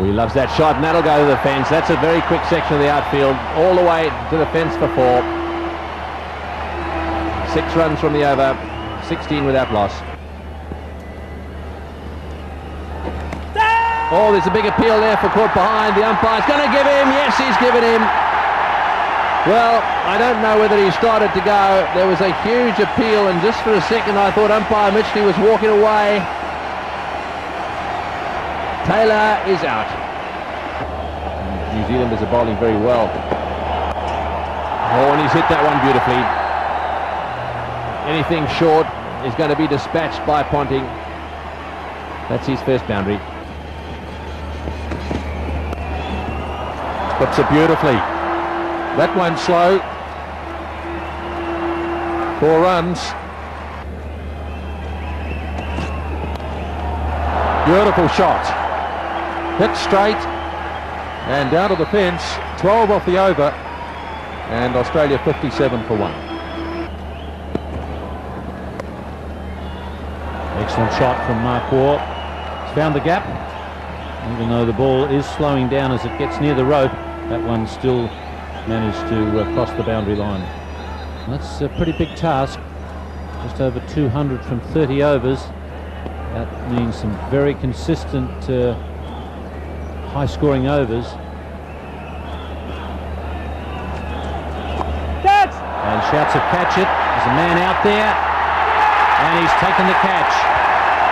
He loves that shot, and that'll go to the fence. That's a very quick section of the outfield, all the way to the fence for 4. 6 runs from the over, 16 without loss. Oh, there's a big appeal there for caught behind. The umpire's going to give him. Yes, he's given him. Well, I don't know whether he started to go. There was a huge appeal, and just for a second I thought umpire Mitchley was walking away. Taylor is out. New Zealanders are bowling very well. Oh, and he's hit that one beautifully. Anything short is going to be dispatched by Ponting. That's his first boundary. Puts it beautifully. That one slow. 4 runs. Beautiful shot. Hit straight and down to the fence. 12 off the over, and Australia 57 for 1. Excellent shot from Mark Waugh. He's found the gap. Even though the ball is slowing down as it gets near the rope, that one still managed to cross the boundary line. That's a pretty big task. Just over 200 from 30 overs. That means some very consistent high-scoring overs. Catch! And shouts of catch it. There's a man out there, and he's taken the catch.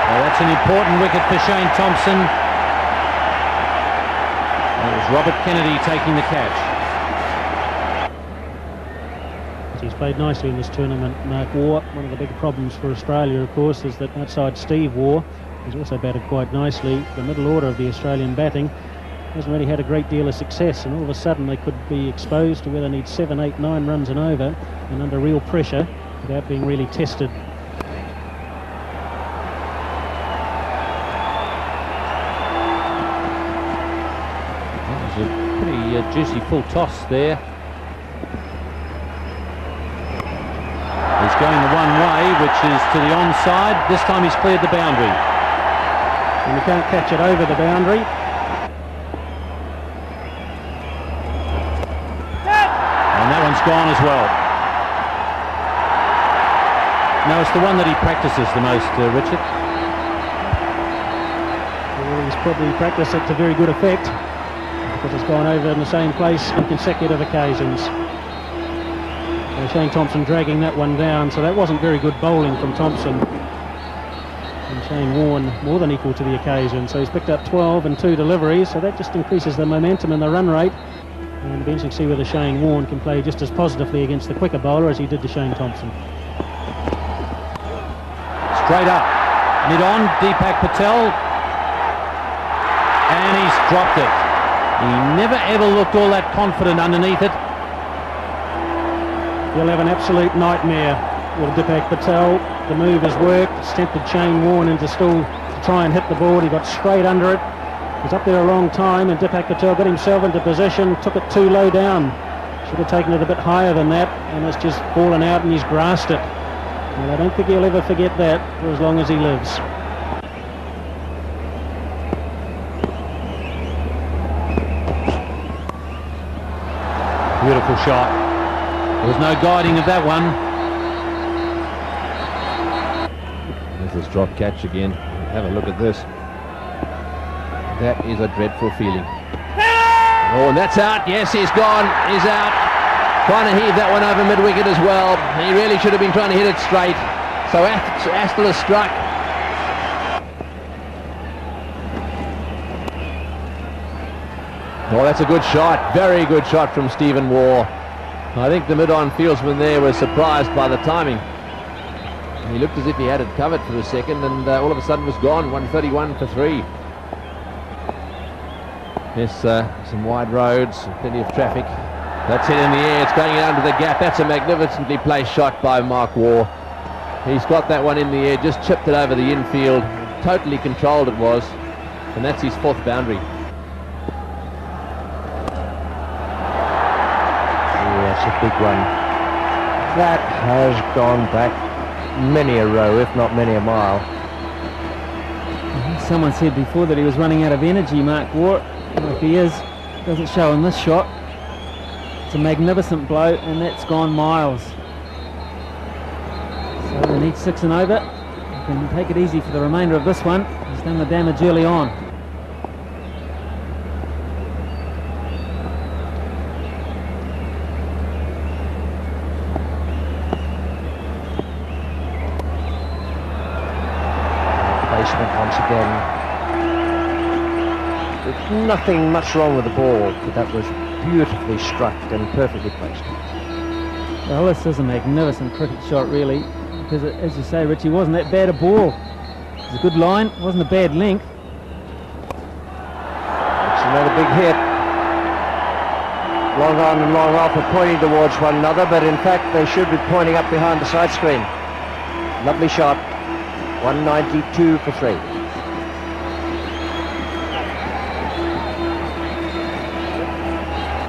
Well, that's an important wicket for Shane Thompson. It was Robert Kennedy taking the catch. He's played nicely in this tournament, Mark Waugh. One of the big problems for Australia, of course, is that outside Steve Waugh, who's also batted quite nicely, the middle order of the Australian batting hasn't really had a great deal of success, and all of a sudden they could be exposed to where they need 7, 8, 9 runs and over, and under real pressure without being really tested. That was a pretty juicy full toss there. He's going the one way, which is to the onside. This time he's cleared the boundary. And you can't catch it over the boundary. And that one's gone as well. No, it's the one that he practices the most, Richard. Well, he's probably practiced it to very good effect, because it's gone over in the same place on consecutive occasions. Shane Thompson dragging that one down, so that wasn't very good bowling from Thompson. And Shane Warne more than equal to the occasion, so he's picked up 12 and 2 deliveries, so that just increases the momentum and the run rate. And it'll be interesting to see whether Shane Warne can play just as positively against the quicker bowler as he did to Shane Thompson. Straight up, mid-on, Deepak Patel, and he's dropped it. He never ever looked all that confident underneath it. He'll have an absolute nightmare with Deepak Patel. The move has worked. It's tempted Shane Warne into still to try and hit the board. He got straight under it. He was up there a long time, and Deepak Patel got himself into position, took it too low down. Should have taken it a bit higher than that, and it's just fallen out and he's grasped it. Well, I don't think he'll ever forget that for as long as he lives. Beautiful shot. There was no guiding of that one. There's this drop catch again. Have a look at this. That is a dreadful feeling. Oh, and that's out. Yes, he's gone. He's out. Trying to heave that one over mid-wicket as well. He really should have been trying to hit it straight. So Astle has struck. Oh, that's a good shot. Very good shot from Stephen Waugh. I think the mid-on fieldsman there was surprised by the timing. He looked as if he had it covered for a second, and all of a sudden was gone. 131 for 3. Yes, some wide roads, plenty of traffic. That's hit in the air. It's going under the gap. That's a magnificently placed shot by Mark Waugh. He's got that one in the air, just chipped it over the infield. Totally controlled it was, and that's his 4th boundary. A big one. That has gone back many a row, if not many a mile. Someone said before that he was running out of energy, Mark Waugh. Well, if he is, it doesn't show in this shot. It's a magnificent blow, and that's gone miles. So they need 6 and over. They can take it easy for the remainder of this one. He's done the damage early on. Once again, there's nothing much wrong with the ball, but that was beautifully struck and perfectly placed. Well, this is a magnificent cricket shot, really, because as you say, Richie, wasn't that bad a ball. It was a good line, wasn't a bad length. It's another big hit. Long on and long off are pointing towards one another, but in fact they should be pointing up behind the side screen. Lovely shot. 192 for 3.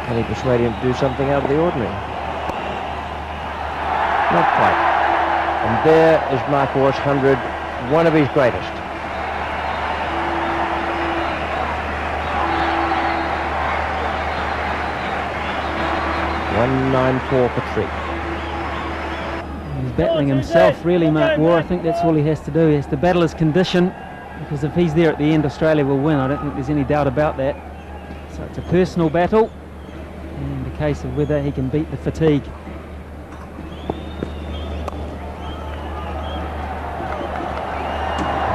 Can he persuade him to do something out of the ordinary? Not quite. And there is Mark Waug's 100, one of his greatest. .194 for 3. He's battling himself, really, Mark Waugh. I think that's all he has to do. He has to battle his condition, because if he's there at the end, Australia will win. I don't think there's any doubt about that. So it's a personal battle, and a case of whether he can beat the fatigue.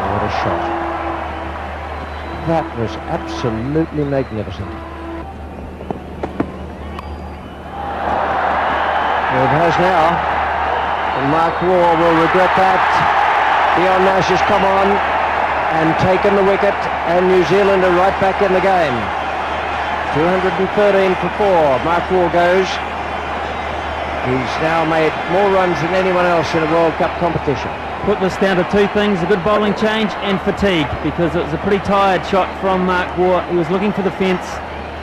What a shot. That was absolutely magnificent. Well, it has now. And Mark Waugh will regret that. Dion Nash has come on and taken the wicket, and New Zealand are right back in the game. 213 for 4. Mark Waugh goes. He's now made more runs than anyone else in a World Cup competition. Put this down to 2 things: a good bowling change and fatigue, because it was a pretty tired shot from Mark Waugh. He was looking for the fence.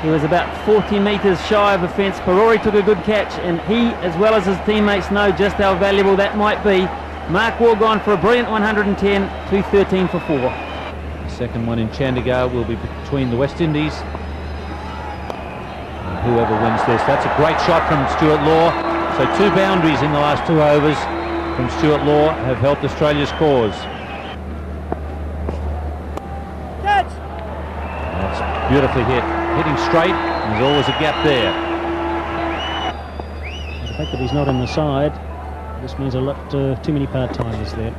He was about 40 metres shy of the fence. Parori took a good catch, and he, as well as his teammates, know just how valuable that might be. Mark Waugh gone for a brilliant 110, 213 for 4. The second one in Chandigarh will be between the West Indies. And whoever wins this, that's a great shot from Stuart Law. So 2 boundaries in the last 2 overs from Stuart Law have helped Australia's cause. Catch! That's beautifully hit. Hitting straight, and there's always a gap there. The fact that he's not in the side, this means a lot too many part-timers there.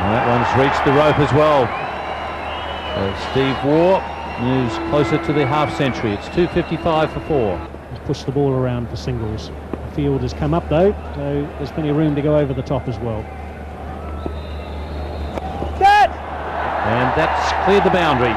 And that one's reached the rope as well. So Steve Waugh moves closer to the half century. It's 255 for 4. He's pushed the ball around for singles. The field has come up though, so there's plenty of room to go over the top as well. And that's cleared the boundary.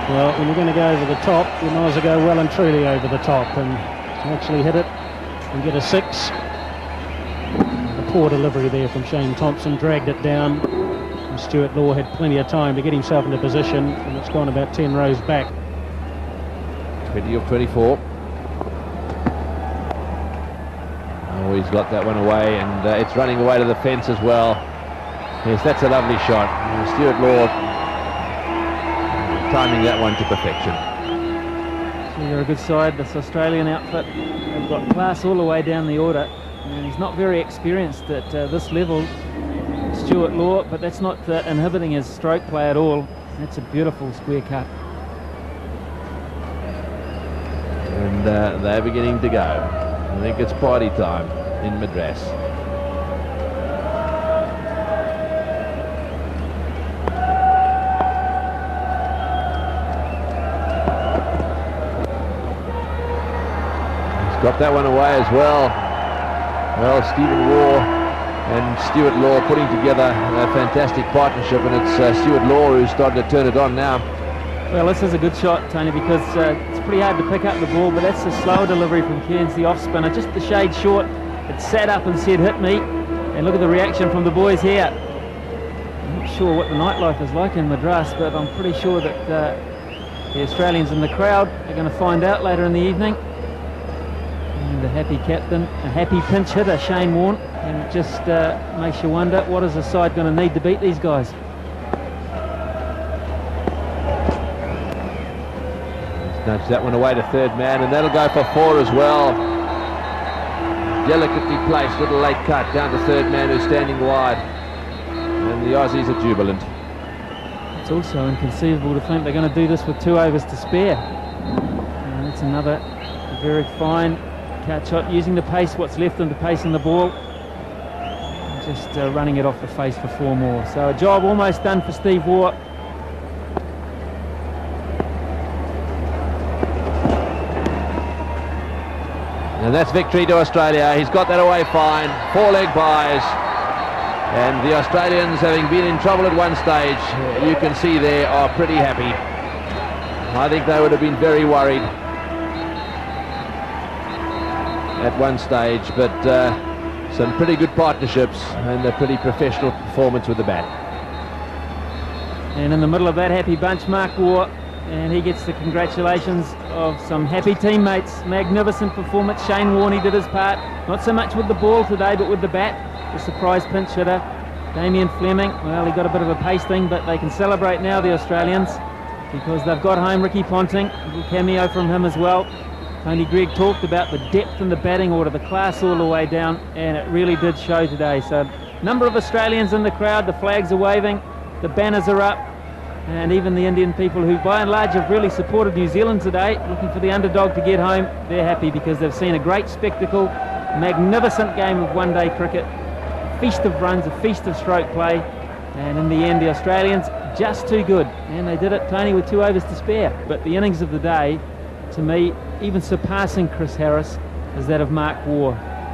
Well, when you're going to go over the top, you might as well go well and truly over the top, and to actually hit it and get a 6. A poor delivery there from Shane Thompson, dragged it down, and Stuart Law had plenty of time to get himself into position, and it's gone about 10 rows back. 20 of 24. Oh, he's got that one away, and it's running away to the fence as well. Yes, that's a lovely shot. Stuart Law timing that one to perfection. So they're a good side, this Australian outfit. They've got class all the way down the order, and he's not very experienced at this level, Stuart Law, but that's not inhibiting his stroke play at all. That's a beautiful square cut. And they're beginning to go. I think it's party time in Madras. He's got that one away as well. Well, Stephen Waugh and Stuart Law putting together a fantastic partnership, and it's Stuart Law who's starting to turn it on now. Well, this is a good shot, Tony, because it's pretty hard to pick up the ball, but that's a slow delivery from Cairns, the off-spinner, just the shade short. It sat up and said, hit me. And look at the reaction from the boys here. I'm not sure what the nightlife is like in Madras, but I'm pretty sure that the Australians in the crowd are going to find out later in the evening. And the happy captain, a happy pinch hitter, Shane Warne, and it just makes you wonder, what is the side going to need to beat these guys? Nudge that one away to third man, and that'll go for 4 as well. Delicately placed, little late cut down to third man who's standing wide. And the Aussies are jubilant. It's also inconceivable to think they're going to do this with 2 overs to spare. And that's another very fine catch shot, using the pace, what's left of the pace in the ball. Just running it off the face for 4 more. So a job almost done for Steve Waugh. And that's victory to Australia. He's got that away fine. 4-leg buys. And the Australians, having been in trouble at one stage, you can see they are pretty happy. I think they would have been very worried at one stage, but some pretty good partnerships and a pretty professional performance with the bat. And in the middle of that happy bunch, Mark Waugh, and he gets the congratulations of some happy teammates. Magnificent performance. Shane Warne, he did his part, not so much with the ball today, but with the bat. The surprise pinch hitter, Damien Fleming, well, he got a bit of a pace thing, but they can celebrate now, the Australians, because they've got home Ricky Ponting, a little cameo from him as well. Tony Greig talked about the depth in the batting order, the class all the way down, and it really did show today. So, number of Australians in the crowd, the flags are waving, the banners are up, and even the Indian people, who by and large have really supported New Zealand today, looking for the underdog to get home, they're happy because they've seen a great spectacle, magnificent game of one-day cricket, feast of runs, a feast of stroke play, and in the end the Australians just too good, and they did it, Tony, with 2 overs to spare. But the innings of the day, to me, even surpassing Chris Harris, is that of Mark Waugh.